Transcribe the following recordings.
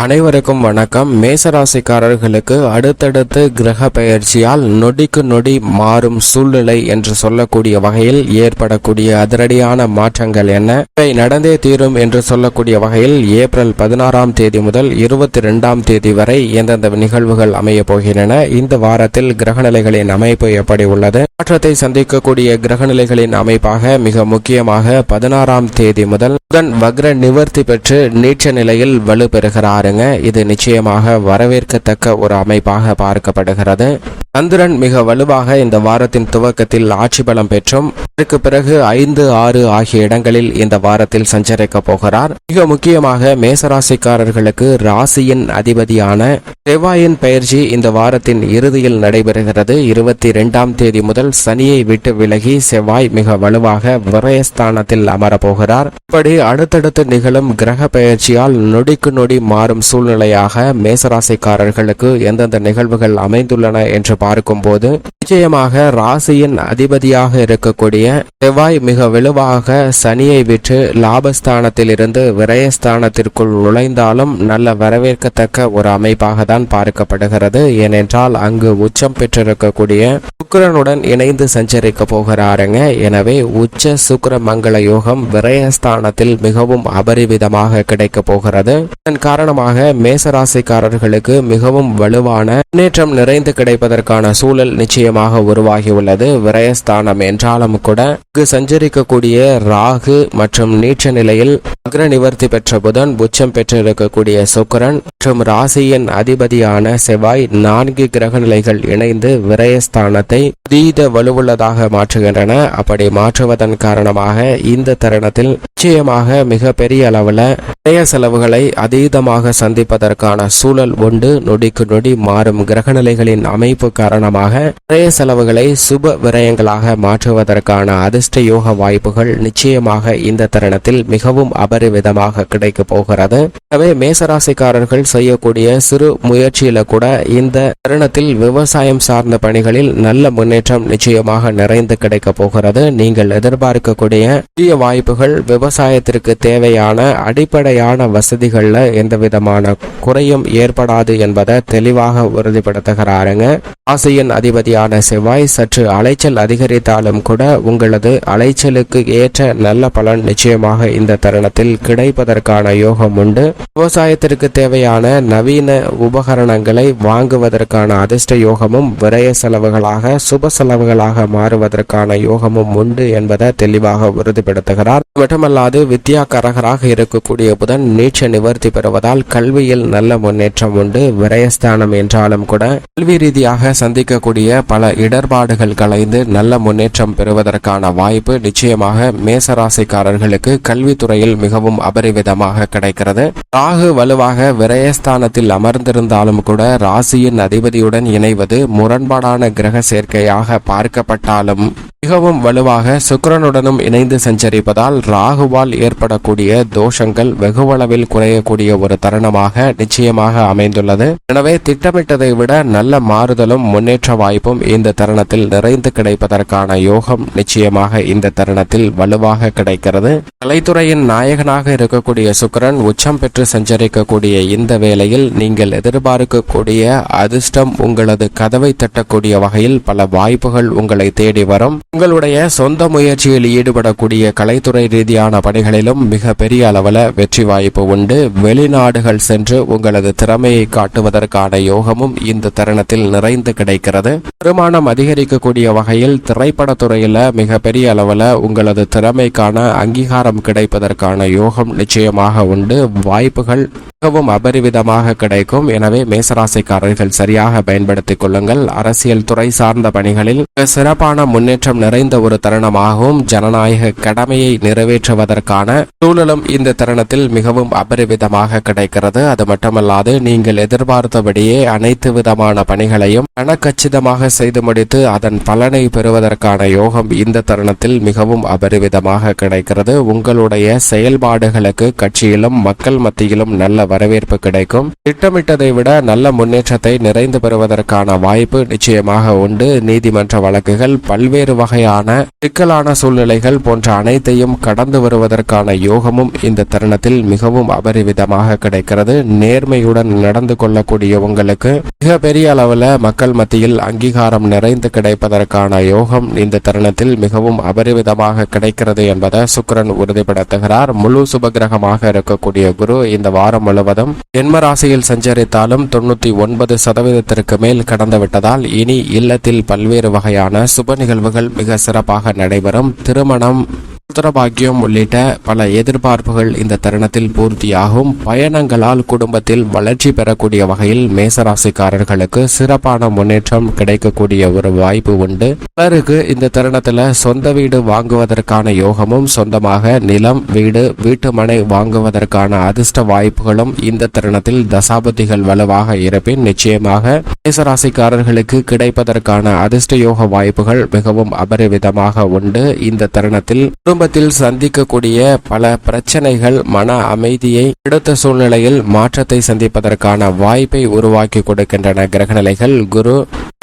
அனைவருக்கும் வணக்கம். மேசராசிக்காரர்களுக்கு அடுத்தடுத்து கிரக பெயர்ச்சியால் நொடிக்கு நொடி மாறும் சூழ்நிலை என்று சொல்லக்கூடிய வகையில் ஏற்படக்கூடிய அதிரடியான மாற்றங்கள் என்ன, இவை நடந்தே தீரும் என்று சொல்லக்கூடிய வகையில் ஏப்ரல் 16ஆம் தேதி முதல் 22ஆம் தேதி வரை எந்தெந்த நிகழ்வுகள் அமைய போகின்றன, இந்த வாரத்தில் கிரகநிலைகளின் அமைப்பு எப்படி உள்ளது, மாற்றத்தை சந்திக்கக்கூடிய கிரகநிலைகளின் அமைப்பாக மிக முக்கியமாக 16ஆம் தேதி முதல் புதன் வக்ர நிவர்த்தி பெற்று நீச்ச நிலையில் வலுப்பெறுகிறார். இது நிச்சயமாக வரவேற்கத்தக்க ஒரு அமைப்பாக பார்க்கப்படுகிறது. சந்திரன் மிக வலுவாக இந்த வாரத்தின் துவக்கத்தில் ஆட்சி பலம் பெற்றும் அதற்கு பிறகு 5, 6 ஆகிய இடங்களில் இந்த வாரத்தில் சஞ்சரிக்க போகிறார். மிக முக்கியமாக மேசராசிக்காரர்களுக்கு ராசியின் அதிபதியான செவ்வாயின் பெயர்ச்சி இந்த வாரத்தின் இறுதியில் நடைபெறுகிறது. 22ஆம் தேதி முதல் சனியை விட்டு விலகி செவ்வாய் மிக வலுவாக விரயஸ்தானத்தில் அமரப்போகிறார். இப்படி அடுத்தடுத்து நிகழும் கிரக பெயர்ச்சியால் நொடிக்கு நொடி மாறும் சூழ்நிலையாக மேசராசிக்காரர்களுக்கு எந்தெந்த நிகழ்வுகள் அமைந்துள்ளன என்று பார்க்கும்போது, நிச்சயமாக ராசியின் அதிபதியாக இருக்கக்கூடிய செவ்வாய் மிக வலுவாக சனியை விட்டு லாபஸ்தானத்தில் இருந்து விரயஸ்தானத்திற்குள் நுழைந்தாலும் நல்ல வரவேற்கத்தக்க ஒரு அமைப்பாக தான் பார்க்கப்படுகிறது. ஏனென்றால் அங்கு உச்சம் பெற்றிருக்கக்கூடிய சுக்கிரனுடன் இணைந்து சஞ்சரிக்க போகிறாருங்க. எனவே உச்ச சுக்கிர மங்கள யோகம் விரயஸ்தானத்தில் மிகவும் அபரிவிதமாக கிடைக்க போகிறது. இதன் காரணமாக மேசராசிக்காரர்களுக்கு மிகவும் வலுவான முன்னேற்றம் நிறைந்து கிடைப்பதற்கான சூழல் நிச்சயமாக உருவாகியுள்ளது. விரயஸ்தானம் என்றாலும் கூட இங்கு சஞ்சரிக்கக்கூடிய ராகு மற்றும் நீச்ச நிலையில் அக்ர நிவர்த்தி பெற்ற புதன், உச்சம் பெற்றிருக்கக்கூடிய சுக்கிரன் மற்றும் ராசியின் அதிபதியான செவ்வாய் 4 கிரகநிலைகள் இணைந்து விரயஸ்தானத்தை அதீத வலுவுள்ளதாக மாற்றுகின்றன. அப்படி மாற்றுவதன் காரணமாக இந்த தருணத்தில் நிச்சயமாக மிக பெரிய அளவில் விரய செலவுகளை அதீதமாக சந்திப்பதற்கான சூழல் உண்டு. நொடிக்கு நொடி மாறும் கிரகநிலைகளின் அமைப்பு காரணமாக விரய செலவுகளை சுப விரயங்களாக மாற்றுவதற்கான அதிர்ஷ்ட யோக வாய்ப்புகள் நிச்சயமாக இந்த தருணத்தில் மிகவும் அபரிவிதமாக கிடைக்க போகிறது. எனவே மேசராசிக்காரர்கள் செய்யக்கூடிய சிறு முயற்சியில கூட இந்த தருணத்தில் விவசாயம் சார்ந்த பணிகளில் நல்ல முன்னேற்றம் நிச்சயமாக நிறைந்து கிடைக்க போகிறது. நீங்கள் எதிர்பார்க்கக்கூடிய புதிய வாய்ப்புகள், விவசாயத்திற்கு தேவையான அடிப்படையான வசதிகள்ல எந்த விதமான குறையும் ஏற்படாது என்பதை தெளிவாக உறுதிப்படுத்துகிறாருங்க. ராசியின் அதிபதியான செவ்வாய் சற்று அலைச்சல் அதிகரித்தாலும் கூட உங்களது அலைச்சலுக்கு ஏற்ற நல்ல பலன் நிச்சயமாக இந்த தருணத்தில் கிடைப்பதற்கான யோகம் உண்டு. விவசாயத்திற்கு தேவையான நவீன உபகரணங்களை வாங்குவதற்கான அதிர்ஷ்ட யோகமும் விரய செலவுகளாக சுப செலவுகளாக மாறுவதற்கான யோகமும் உண்டு என்பதை தெளிவாக உறுதிப்படுத்துகிறார். மட்டுமல்லாது வித்யாகரகராக இருக்கக்கூடிய புதன் நீச்ச நிவர்த்தி பெறுவதால் கல்வியில் நல்ல முன்னேற்றம் உண்டு. விரயஸ்தானம் என்றாலும் கூட கல்வி ரீதியாக சந்திக்கக்கூடிய பல இடர்பாடுகள் களைந்து நல்ல முன்னேற்றம் பெறுவதற்கான வாய்ப்பு நிச்சயமாக மேசராசிக்காரர்களுக்கு கல்வித்துறையில் மிகவும் அபரிவிதமாக கிடைக்கிறது. ராகு வலுவாக விரயஸ்தானத்தில் அமர்ந்திருந்தாலும் கூட ராசியின் அதிபதியுடன் இணைவது முரண்பாடான கிரக சேர்க்கையாக பார்க்கப்பட்டாலும் மிகவும் வலுவாக சுக்கிரனுடனும் இணைந்து சஞ்சரிப்பதால் ராகுவால் ஏற்படக்கூடிய தோஷங்கள் வெகுவளவில் குறையக்கூடிய ஒரு தருணமாக நிச்சயமாக அமைந்துள்ளது. எனவே திட்டமிட்டதை விட நல்ல மாறுதலும் முன்னேற்ற வாய்ப்பும் இந்த தருணத்தில் நிறைந்து கிடைப்பதற்கான யோகம் நிச்சயமாக இந்த தருணத்தில் வலுவாக கிடைக்கிறது. கலைத்துறையின் நாயகனாக இருக்கக்கூடிய சுக்கிரன் உச்சம் பெற்று சஞ்சரிக்கக்கூடிய இந்த வேளையில் நீங்கள் எதிர்பார்க்கக்கூடிய அதிர்ஷ்டம் உங்களது கதவை தட்டக்கூடிய வகையில் பல வாய்ப்புகள் உங்களை தேடி வரும். உங்களுடைய சொந்த முயற்சியில் ஈடுபடக்கூடிய கலைத்துறை ரீதியான பணிகளிலும் மிக பெரிய அளவில் வெற்றி வாய்ப்பு உண்டு. வெளிநாடுகள் சென்று உங்களது திறமையை காட்டுவதற்கான யோகமும் இந்த தருணத்தில் நிறைந்து கிடைக்கிறது. வருமானம் அதிகரிக்கக்கூடிய வகையில் திரைப்படத்துறையில் மிக பெரிய அளவில் உங்களது திறமைக்கான அங்கீகாரம் கிடைப்பதற்கான யோகம் நிச்சயமாக உண்டு. வாய்ப்புகள் மிகவும் அபரிவிதமாக கிடைக்கும். எனவே மேசராசிக்காரர்கள் சரியாக பயன்படுத்திக் கொள்ளுங்கள். அரசியல் துறை சார்ந்த பணிகளில் சிறப்பான முன்னேற்றம் நிறைந்த ஒரு தருணமாகவும் ஜனநாயக கடமையை நிறைவேற்றுவதற்கான சூழலும் இந்த தருணத்தில் மிகவும் அபரிவிதமாக கிடைக்கிறது. அது மட்டுமல்லாது நீங்கள் எதிர்பார்த்தபடியே அனைத்து விதமான பணிகளையும் கணக்கச்சிதமாக செய்து முடித்து அதன் பலனை பெறுவதற்கான யோகம் இந்த தருணத்தில் மிகவும் அபரிவிதமாக கிடைக்கிறது. உங்களுடைய செயல்பாடுகளுக்கு கட்சியிலும் மக்கள் மத்தியிலும் நல்ல வரவேற்பு கிடைக்கும். திட்டமிட்டதை விட நல்ல முன்னேற்றத்தை நிறைந்து பெறுவதற்கான வாய்ப்பு நிச்சயமாக உண்டு. நீதிமன்ற வழக்குகள், பல்வேறு வகையான சிக்கலான சூழ்நிலைகள் போன்ற அனைத்தையும் கடந்து வருவதற்கான யோகமும் இந்த தருணத்தில் மிகவும் அபரிவிதமாக கிடைக்கிறது. நேர்மையுடன் நடந்து கொள்ளக்கூடிய உங்களுக்கு மிக பெரிய அளவில் மக்கள் மத்தியில் அங்கீகாரம் நிறைந்து கிடைப்பதற்கான யோகம் இந்த தருணத்தில் மிகவும் அபரிவிதமாக கிடைக்கிறது என்பதை சுக்கிரன் உறுதிப்படுத்துகிறார். முழு சுபகிரகமாக இருக்கக்கூடிய குரு இந்த வாரம் முழுவதும் ஜென்ம ராசியில் சஞ்சரித்தாலும் 99% மேல் கடந்து விட்டதால் இனி இல்லத்தில் பல்வேறு வகையான சுப நிகழ்வுகள் மிக சிறப்பாக நடைபெறும். திருமணம், புத்திரபாக்கியம் உள்ளிட்ட பல எதிர்பார்ப்புகள் இந்த தருணத்தில் பூர்த்தியாகும். பயணங்களால் குடும்பத்தில் வளர்ச்சி பெறக்கூடிய வகையில் மேசராசிக்காரர்களுக்கு சிறப்பான முன்னேற்றம் கிடைக்கக்கூடிய ஒரு வாய்ப்பு உண்டு. பலருக்கு இந்த தருணத்தில் சொந்த வீடு வாங்குவதற்கான யோகமும், சொந்தமாக நிலம், வீடு, வீட்டு மனை வாங்குவதற்கான அதிர்ஷ்ட வாய்ப்புகளும் இந்த தருணத்தில் தசாபதிகள் வலுவாக இருப்பின் நிச்சயமாக மேசராசிக்காரர்களுக்கு கிடைப்பதற்கான அதிர்ஷ்ட யோக வாய்ப்புகள் மிகவும் அபரிவிதமாக உண்டு. இந்த தருணத்தில் குடும்பத்தில் சந்திக்கக்கூடிய பல பிரச்சனைகள் மன அமைதியை அடுத்த சூழ்நிலையில் மாற்றத்தை சந்திப்பதற்கான வாய்ப்பை உருவாக்கி கொடுக்கின்றன கிரகநிலைகள். குரு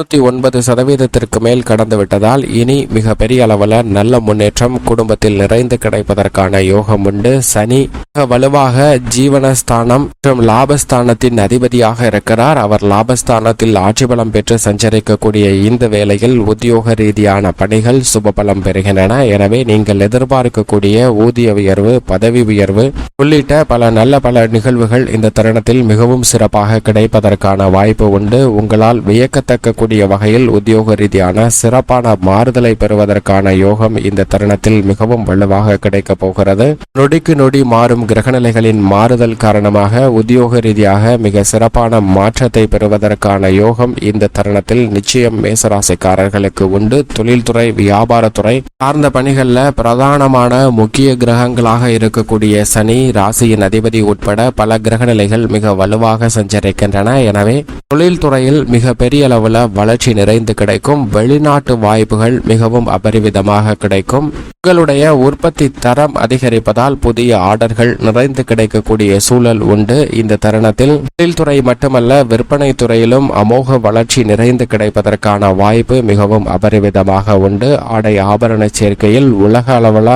99% மேல் கடந்து விட்டதால் இனி மிக பெரிய அளவில் நல்ல முன்னேற்றம் குடும்பத்தில் நிறைந்து கிடைப்பதற்கான யோகம் உண்டு. சனி மிக வலுவாக ஜீவனஸ்தானம் மற்றும் லாபஸ்தானத்தின் அதிபதியாக இருக்கிறார். அவர் லாபஸ்தானத்தில் ஆட்சி பலம் பெற்று சஞ்சரிக்கக்கூடிய இந்த வேளையில் உத்தியோக ரீதியான பணிகள் சுபபலம் பெறுகின்றன. எனவே நீங்கள் எதிர்பார்க்கக்கூடிய ஊதிய உயர்வு, பதவி உயர்வு உள்ளிட்ட பல நிகழ்வுகள் இந்த தருணத்தில் மிகவும் சிறப்பாக கிடைப்பதற்கான வாய்ப்பு உண்டு. உங்களால் வியக்கத்தக்க வகையில் உத்தியோக ரீதியான சிறப்பான மாறுதலை பெறுவதற்கான யோகம் இந்த தருணத்தில் மிகவும் வலுவாக கிடைக்க போகிறது. நொடிக்கு நொடி மாறும் கிரகநிலைகளின் மாறுதல் காரணமாக உத்தியோக ரீதியாக மிக சிறப்பான மாற்றத்தை பெறுவதற்கான யோகம் இந்த தருணத்தில் நிச்சயம் மேசராசிக்காரர்களுக்கு உண்டு. தொழில்துறை, வியாபாரத்துறை சார்ந்த பணிகளில் பிரதானமான முக்கிய கிரகங்களாக இருக்கக்கூடிய சனி, ராசியின் அதிபதி உட்பட பல கிரகநிலைகள் மிக வலுவாக சஞ்சரிக்கின்றன. எனவே தொழில்துறையில் மிக பெரிய அளவில் வளர்ச்சி நிறைந்து கிடைக்கும். வெளிநாட்டு வாய்ப்புகள் மிகவும் அபரிவிதமாக கிடைக்கும். உங்களுடைய உற்பத்தி தரம் அதிகரிப்பதால் புதிய ஆர்டர்கள் நிறைந்து கிடைக்கக்கூடிய சூழல் உண்டு. இந்த தருணத்தில் தொழில்துறை மட்டுமல்ல, விற்பனை துறையிலும் அமோக வளர்ச்சி நிறைந்து கிடைப்பதற்கான வாய்ப்பு மிகவும் அபரிவிதமாக உண்டு. ஆடை ஆபரண சேர்க்கையில் உலக அளவில்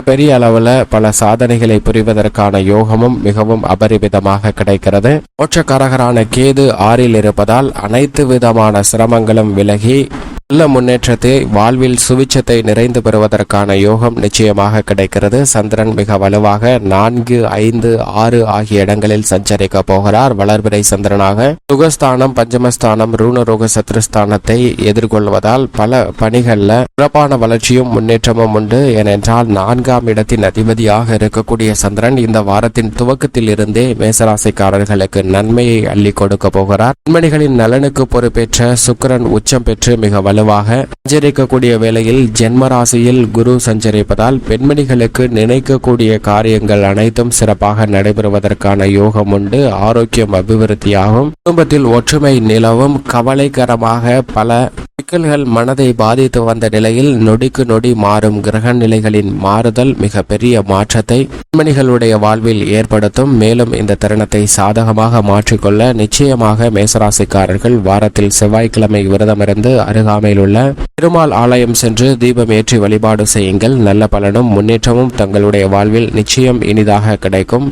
பெரிய அளவில் பல சாதனைகளை புரிவதற்கான யோகமும் மிகவும் அபரிவிதமாக கிடைக்கிறது. மோட்சக்காரகரான கேது 6ல் இருப்பதால் அனைத்து விதமான சிரமங்களும் விலகி நல்ல முன்னேற்றத்தை, வாழ்வில் சுவிச்சத்தை நிறைந்து பெறுவதற்கான யோகம் நிச்சயமாக கிடைக்கிறது. சந்திரன் மிக வலுவாக 4, 5, 6 ஆகிய இடங்களில் சஞ்சரிக்க போகிறார். வளர்பிறை சந்திரனாக சுகஸ்தானம், பஞ்சமஸ்தானம், ரூணரோக சத்ருஸ்தானத்தை எதிர்கொள்வதால் பல பணிகளில் சிறப்பான வளர்ச்சியும் முன்னேற்றமும் உண்டு. ஏனென்றால் 4ஆம் இடத்தின் அதிபதியாக இருக்கக்கூடிய சந்திரன் இந்த வாரத்தின் துவக்கத்தில் இருந்தே மேசராசிக்காரர்களுக்கு நன்மையை அள்ளி கொடுக்க போகிறார். பெண்மணிகளின் நலனுக்கு பொறுப்பேற்ற சுக்கிரன் உச்சம் பெற்று மிக வலுவாக சஞ்சரிக்கக்கூடிய வேளையில் ஜென்மராசியில் குரு சஞ்சரிப்பதால் பெண்மணிகளுக்கு நினைக்கக்கூடிய காரியங்கள் அனைத்தும் சிறப்பாக நடைபெறுவதற்கான யோகம் உண்டு. ஆரோக்கியம் அபிவிருத்தியாகும். குடும்பத்தில் ஒற்றுமை நிலவும். கவலைகரமாக பல சிக்கல்கள் மனதை பாதித்து வந்த நிலையில் நொடிக்கு நொடி மாறும் கிரக நிலைகளின் மாறுதல் மிக பெரிய மாற்றத்தை பெண்மணிகளுடைய வாழ்வில் ஏற்படுத்தும். மேலும் இந்த தருணத்தை சாதகமாக மாற்றிக்கொள்ள நிச்சயமாக மேசராசிக்காரர்கள் வாரத்தில் செவ்வாய்க்கிழமை விரதமிருந்து அருகாமையில் உள்ள பெருமாள் ஆலயம் சென்று தீபம் ஏற்றி வழிபாடு செய்யுங்கள். நல்ல பலனும் முன்னேற்றமும் தங்களுடைய வாழ்வில் நிச்சயம் இனிதாக கிடைக்கும்.